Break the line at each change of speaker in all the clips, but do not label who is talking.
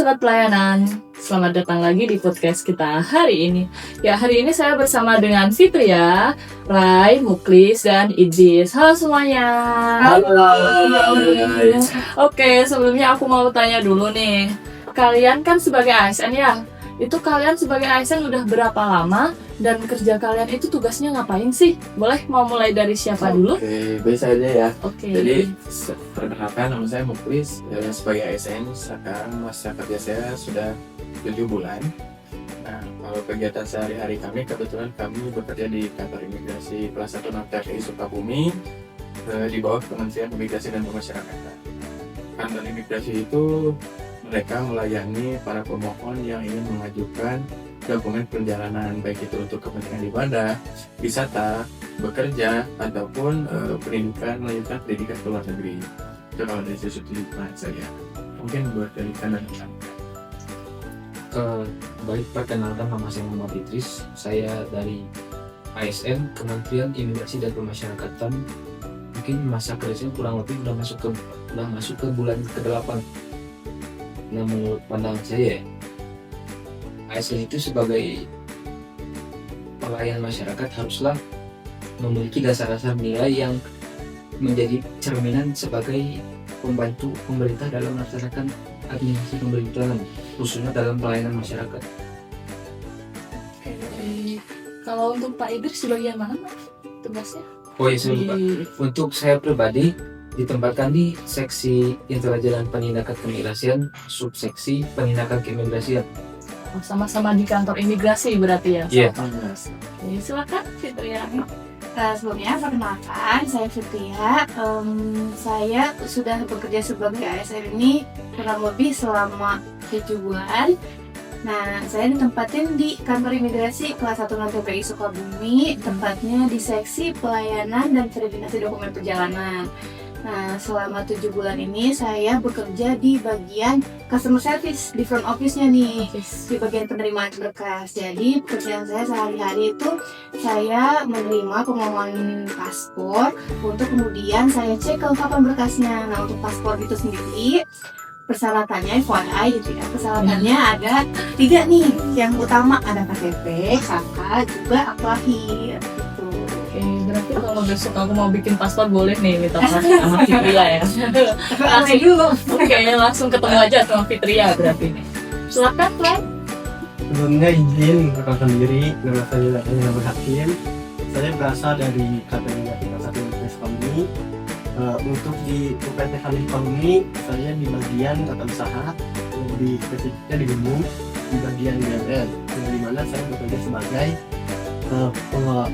Sobat Pelayanan, selamat datang lagi di podcast kita hari ini. Ya, hari ini saya bersama dengan Fitria, Rai, Muklis, dan Idris. Halo semuanya.
Halo.
Oke, sebelumnya aku mau tanya dulu nih. Kalian kan sebagai ASN ya? Itu kalian sebagai ASN udah berapa lama? Dan kerja kalian itu tugasnya ngapain sih? Boleh mau mulai dari siapa dulu?
Oke, bisa aja ya.
Oke.
Jadi, perkenalkan nama saya Muklis. Sebagai ASN, sekarang masa kerja saya sudah 7 bulan. Nah, kalau kegiatan sehari-hari kami, kebetulan kami bekerja di kantor imigrasi kelas 1 TPI Sukabumi di bawah Kementerian Imigrasi dan Pemasyarakatan. Kantor imigrasi itu mereka melayani para pemohon yang ingin mengajukan dokumen perjalanan, baik itu untuk kepentingan ibadah, wisata, bekerja, ataupun pendidikan, melanjutkan pendidikan ke luar negeri. Itu kalau dari sisi saya. Mungkin buat dari kanan.
Baik, perkenalkan nama saya Muhammad Idris. Saya dari ASN Kementerian Imigrasi dan Pemasyarakatan. Mungkin masa kerjanya kurang lebih udah masuk ke bulan ke-8. Nah, menurut pandangan saya, ASN itu sebagai pelayan masyarakat haruslah memiliki dasar-dasar nilai yang menjadi cerminan sebagai pembantu pemerintah dalam melaksanakan administrasi pemerintahan, khususnya dalam pelayanan masyarakat.
Oke. Kalau untuk Pak Idris di bagian mana tugasnya?
Oh iya, saya lupa. Untuk saya pribadi ditempatkan di seksi intelijen dan penindakan keimigrasian, subseksi penindakan keimigrasian.
Oh, sama-sama di kantor imigrasi berarti ya?
Iya.
Oke, silakan Fitria.
Sebelumnya perkenalkan, saya Fitria. Saya sudah bekerja sebagai ASN ini kurang lebih selama 7 bulan. Nah, saya ditempatin di kantor imigrasi kelas 1 TPI Sukabumi, tempatnya di seksi pelayanan dan verifikasi dokumen perjalanan. Nah, selama 7 bulan ini saya bekerja di bagian customer service, di front office-nya nih, di bagian penerimaan berkas. Jadi pekerjaan saya sehari-hari itu saya menerima pemohon paspor untuk kemudian saya cek kelengkapan berkasnya. Nah, untuk paspor itu sendiri persyaratannya FYI gitu ya, persyaratannya ada 3 nih. Yang utama ada KTP, KK, juga akta lahir gitu.
Oke, berarti kalau besok aku mau bikin paspor boleh nih minta paspor sama Fitria ya. Oke, langsung ketemu aja sama Fitria berarti nih. Silakan, Ren.
Sebelumnya izin memperkenalkan diri, nama saya Abdul Hakim. Saya berasal dari kantor imigrasi kelas 1 TPI Sukabumi. Untuk di UPT Halim Sukabumi, saya di bagian tata usaha, lebih spesifiknya di Gunung, di bagian BLN, yang dimana saya bekerja sebagai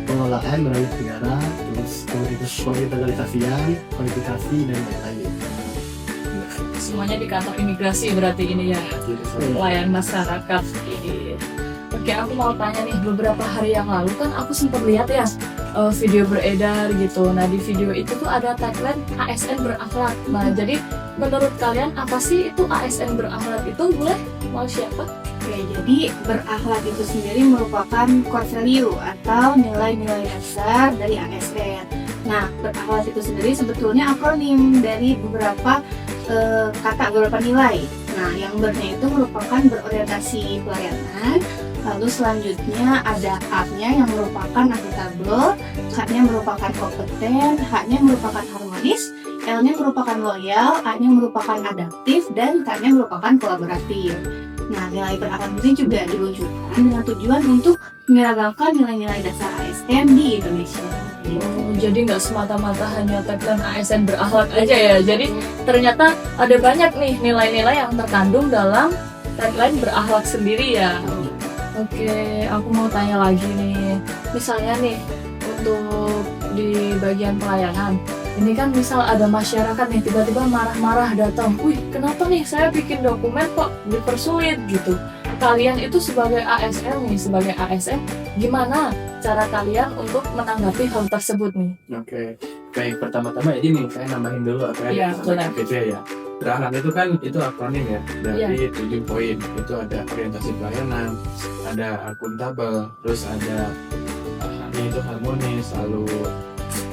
pengelolaan beralih negara, terus kualitasasian, kualifikasi dan lain-lain.
Semuanya di kantor imigrasi berarti ini ya, pelayan masyarakat ini. Oke, aku mau tanya nih, beberapa hari yang lalu kan aku sempat lihat ya video beredar gitu. Nah, di video itu tuh ada tagline ASN berakhlak. Nah, jadi menurut kalian apa sih itu ASN berakhlak itu? Boleh mau siapa?
Oke, jadi berakhlak itu sendiri merupakan core value atau nilai-nilai dasar dari ASN. Nah, berakhlak itu sendiri sebetulnya akronim dari beberapa kata, beberapa nilai. Nah, yang ber-nya itu merupakan berorientasi pelayanan. Lalu selanjutnya ada A-nya yang merupakan akuntabel, K-nya merupakan kompeten, H-nya merupakan harmonis, L-nya merupakan loyal, A-nya merupakan adaptif, dan K-nya merupakan kolaboratif. Nah, nilai berakhlak ini juga diluncurkan dengan tujuan untuk menyeragamkan nilai-nilai dasar ASN di Indonesia.
Oh, jadi nggak semata-mata hanya tagline ASN berakhlak aja ya. Jadi ternyata ada banyak nih nilai-nilai yang terkandung dalam tagline berakhlak sendiri ya. Oke, aku mau tanya lagi nih. Misalnya nih, untuk di bagian pelayanan, ini kan misal ada masyarakat nih tiba-tiba marah-marah datang. Wih, kenapa nih saya bikin dokumen kok dipersulit gitu. Kalian itu sebagai ASN nih, sebagai ASN, gimana cara kalian untuk menanggapi hal tersebut nih?
Oke, baik, pertama-tama ini nih saya nambahin dulu apa
Iya, benar.
ya. Berakhlak itu kan itu akronim ya, dari 7 poin. Itu ada orientasi pelayanan, ada akuntabel, terus ada A-nya itu harmonis, lalu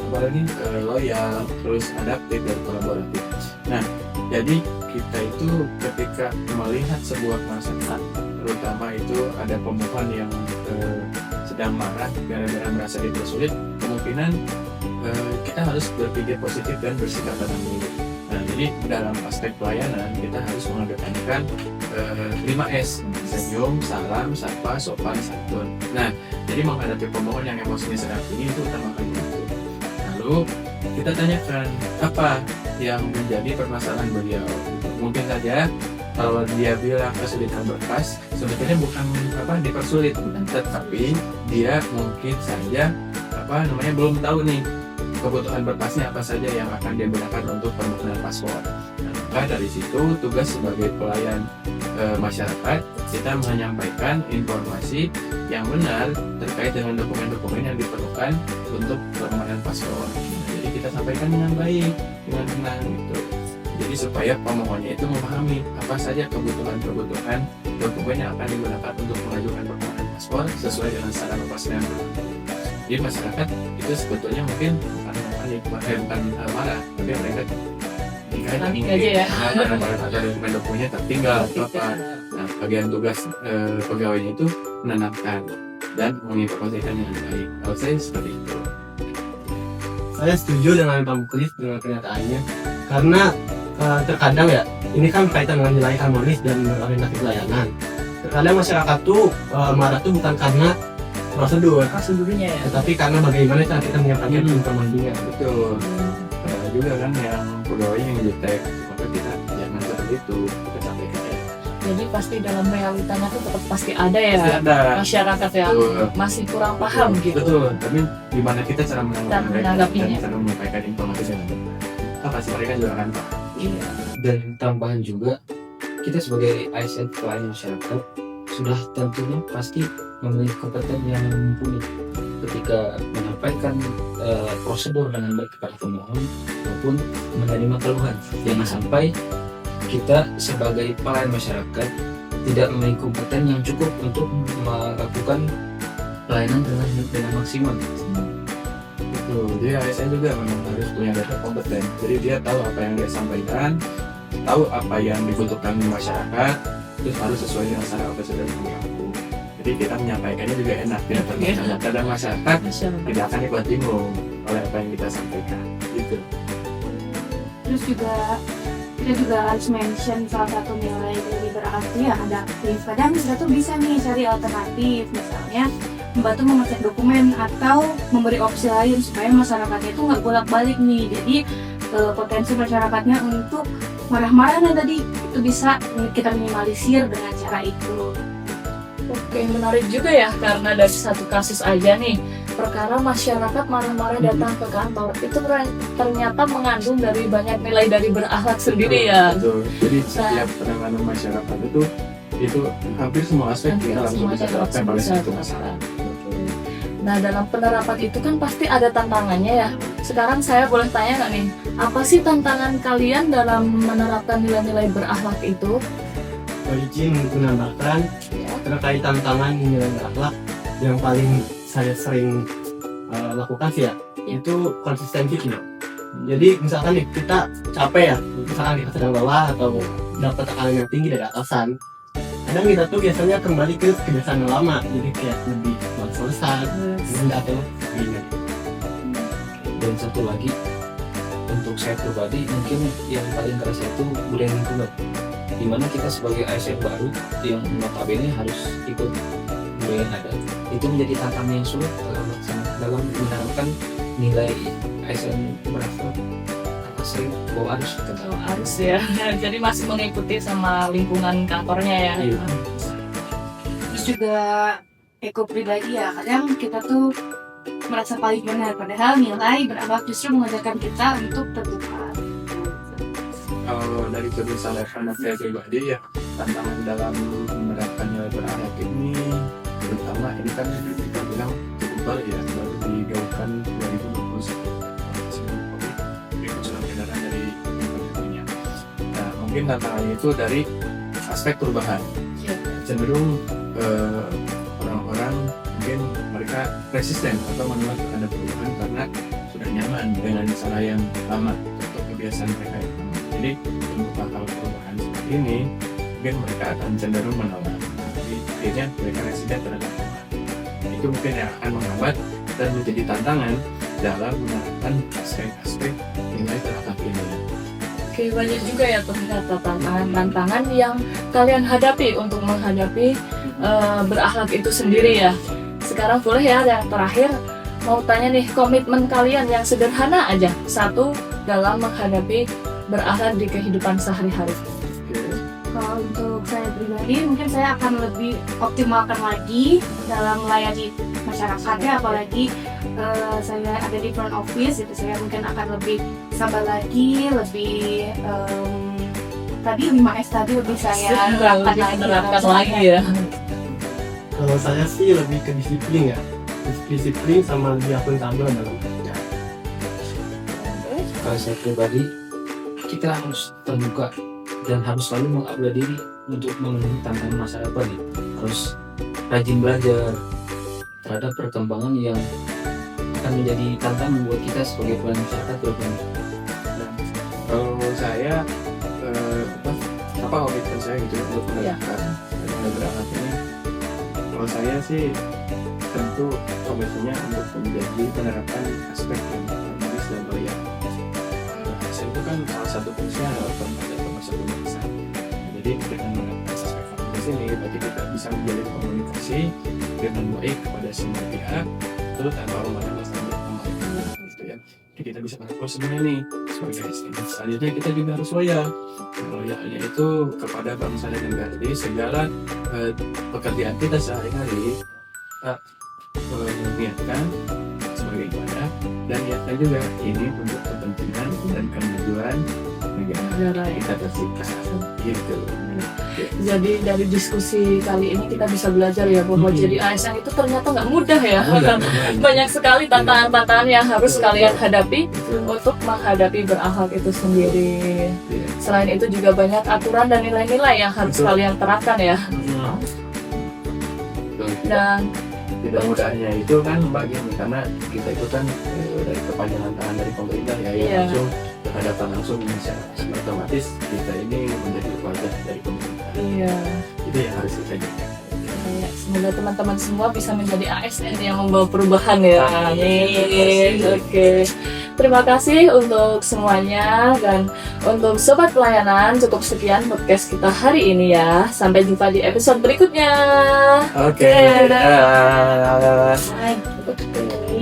apalagi loyal, terus adaptif dan kolaboratif. Nah, jadi kita itu ketika melihat sebuah masalah, terutama itu ada pemohon yang sedang marah gara-gara merasa dipersulit, kemungkinan kita harus berpikir positif dan bersikap tenang dulu. Nah, jadi dalam aspek pelayanan kita harus mengedepankan 5S: senyum, salam, sapa, sopan, santun. Nah, jadi menghadapi pemohon yang emosinya sedang tinggi itu utamakan itu. Lalu kita tanyakan apa yang menjadi permasalahan beliau. Mungkin saja kalau dia bilang kesulitan berkas, sebetulnya bukan dipersulit, tetapi dia mungkin saja belum tahu nih kebutuhan berkasnya apa saja yang akan dia gunakan untuk permohonan paspor. Nah, maka dari situ tugas sebagai pelayan masyarakat, kita menyampaikan informasi yang benar terkait dengan dokumen-dokumen yang diperlukan untuk permohonan paspor. Jadi kita sampaikan dengan baik, dengan tenang gitu. Jadi supaya pemohonnya itu memahami apa saja kebutuhan-kebutuhan dokumen yang akan digunakan untuk mengajukan permohonan paspor sesuai dengan syarat operasi yang berlaku. Jadi masyarakat itu sebetulnya mungkin bukan marah, tapi mereka
Panik aja ya.
Ada dokumennya tertinggal atau apa. Nah, bagian tugas pegawainya itu menenangkan dan menginformasikan dengan baik. Kalau saya seperti itu.
Saya setuju dengan Pak Muklis dengan pernyataannya, karena terkadang ya ini kan kaitan dengan nilai harmonis dan berorientasi pelayanan. Terkadang masyarakat tuh marah tuh bukan karena prosedurnya ya, tetapi karena bagaimana cara kita menyampaikan informasinya.
Betul. Ada juga kan yang pegawai yang jutek, maka kita jangan seperti itu, kita sampaikan ya.
Jadi pasti dalam realitanya tuh tetap pasti ada ya
Pasti ada
masyarakat yang masih kurang paham gitu.
Betul, tapi gimana kita cara
Cara
menanggapi
menanggapinya.
dan cara menyampaikan informasi dengan benar. Pasti mereka juga akan paham.
Iya.
Dan tambahan juga, kita sebagai ASN pelayan masyarakat sudah tentunya pasti memiliki kompeten yang mumpuni ketika menyampaikan prosedur dengan baik kepada pemohon maupun menerima keluhan. Jangan sampai kita sebagai pelayan masyarakat tidak memiliki kompeten yang cukup untuk melakukan pelayanan dengan maksimal.
Betul, jadi ASN juga memang harus punya data kompeten. Jadi dia tahu apa yang dia sampaikan, tahu apa yang dibutuhkan masyarakat, terus harus sesuai dengan syarat operasi dan berlaku. Jadi kita menyampaikannya juga enak, tidak terbaca dan masyarakat tidak akan ikut bingung oleh apa yang kita sampaikan. Gitu.
Terus juga kita juga harus mention salah satu nilai dari beraktif ya adaptif. Kadang kita tuh bisa nih cari alternatif, misalnya membantu mengecek dokumen atau memberi opsi lain supaya masyarakatnya itu nggak bolak-balik nih. Jadi potensi masyarakatnya untuk marah-marah tadi itu bisa kita minimalisir dengan cara itu.
Oke, menarik juga ya, karena dari satu kasus aja nih, perkara masyarakat marah-marah datang ke kantor, itu ternyata mengandung dari banyak nilai dari berakhlak sendiri ya.
Betul. Jadi setiap penanganan masyarakat itu hampir semua aspek kita langsung bisa terapkan pada satu masalah.
Nah, dalam penerapan itu kan pasti ada tantangannya ya. Sekarang saya boleh tanya nggak nih, apa sih tantangan kalian dalam menerapkan nilai-nilai berakhlak itu?
Izin menambahkan terkait tantangan nilai berakhlak yang paling saya sering lakukan sih ya, itu konsistensi gitu. Jadi misalkan nih kita capek ya, misalkan kita sedang lelah atau dapat tekanan yang tinggi dari atasan, kadang kita tuh biasanya kembali ke kebiasaan yang lama, jadi kayak lebih males-malesan, atau begini.
Dan satu lagi, untuk saya pribadi mungkin yang paling kerasa itu budaya lingkungan, dimana kita sebagai ASN baru yang notabene harus ikut budaya yang ada, itu menjadi tantangan yang sulit dalam menerapkan nilai ASN berakhlak atau sering bawa arus.
Harus ya, jadi masih mengikuti sama lingkungan kantornya ya.
Iya.
Terus juga ego pribadi ya, kadang kita tuh merasa paling benar, padahal nilai berakhlak justru mengajarkan kita untuk terbuka.
Kalau dari kesalahan saya pribadi ya, tantangan dalam menerapkan nilai berakhlak ini terutama ini kan kita bilang cukup baru ya, baru digaungkan 2021 sebelum COVID, surat edaran dari pemerintahnya. Nah, mungkin tantangannya itu dari aspek perubahan. Cenderung orang-orang mungkin mereka resisten atau menolak terhadap perubahan karena sudah nyaman dengan cara yang lama atau kebiasaan mereka yang lama. Jadi untuk hal perubahan ini, mungkin mereka akan cenderung menolak. Jadi akhirnya mereka resisten terhadap Tuhan. Itu mungkin yang akan menghambat dan menjadi tantangan dalam menerapkan aspek-aspek nilai terhadap ini.
Oke, banyak juga ya ternyata tantangan yang kalian hadapi untuk menghadapi berakhlak itu sendiri ya. Sekarang boleh ya yang terakhir mau tanya nih, komitmen kalian yang sederhana aja satu dalam menghadapi berakhlak di kehidupan sehari-hari.
Kalau untuk saya pribadi, mungkin saya akan lebih optimalkan lagi dalam melayani masyarakat ya, apalagi saya ada di front office, itu saya mungkin akan lebih sabar lagi, lebih tadi 5S tadi lebih saya
Menerapkan lagi ya.
Kalau saya sih lebih ke disiplin ya, disiplin sama lebih akuntabel dalam kerja.
Kalau saya pribadi, kita harus terbuka dan harus selalu mengupgrade diri untuk memenuhi tantangan masa depan nih. Harus rajin belajar terhadap perkembangan yang akan menjadi tantangan buat kita sebagai pelayan masyarakat ke depan.
Kalau saya apa komitmen saya gitu untuk menerapkan berakhlak ini, kalau saya sih tentu komitmennya untuk menjadi penerapan aspek yang harmonis dan loyal. ASN itu kan salah satu fungsinya adalah penanda pemersatu bangsa. Jadi dengan menerapkan aspek harmonis ini, berarti kita bisa menjalin komunikasi dengan baik kepada semua pihak, itu tanpa memandang standar kemanusiaan gitu ya. Jadi kita bisa melakukan sebenarnya nih sebagai ASN. Selanjutnya kita juga harus loyal. Loyalnya itu kepada bangsa dan negara. Jadi segala pekerjaan kita sehari-hari kita niatkan sebagai ibadah dan niatkan juga ini untuk kepentingan dan kemajuan negara kita tercipta gitu.
Jadi dari diskusi kali ini kita bisa belajar ya bahwa jadi ASN itu ternyata nggak mudah ya. Banyak sekali tantangan-tantangan yang harus kalian hadapi untuk menghadapi berakhlak itu sendiri. Selain itu juga banyak aturan dan nilai-nilai yang harus kalian terapkan ya. Dan
tidak mudahnya itu kan Mbak gini, karena kita itu kan dari kepanjangan tangan dari pemerintah ya, yang langsung berhadapan langsung dengan masyarakat, otomatis kita ini menjadi wajah dari pemerintah.
iya,
Itu yang harus kita jaga.
semoga teman-teman semua bisa menjadi ASN yang membawa perubahan ya. Amin. Oke. Terima kasih untuk semuanya dan untuk sobat pelayanan, cukup sekian podcast kita hari ini ya. Sampai jumpa di episode berikutnya.
Oke.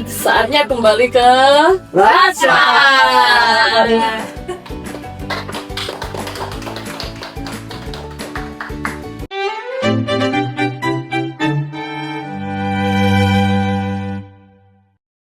Saatnya kembali ke
Belajar.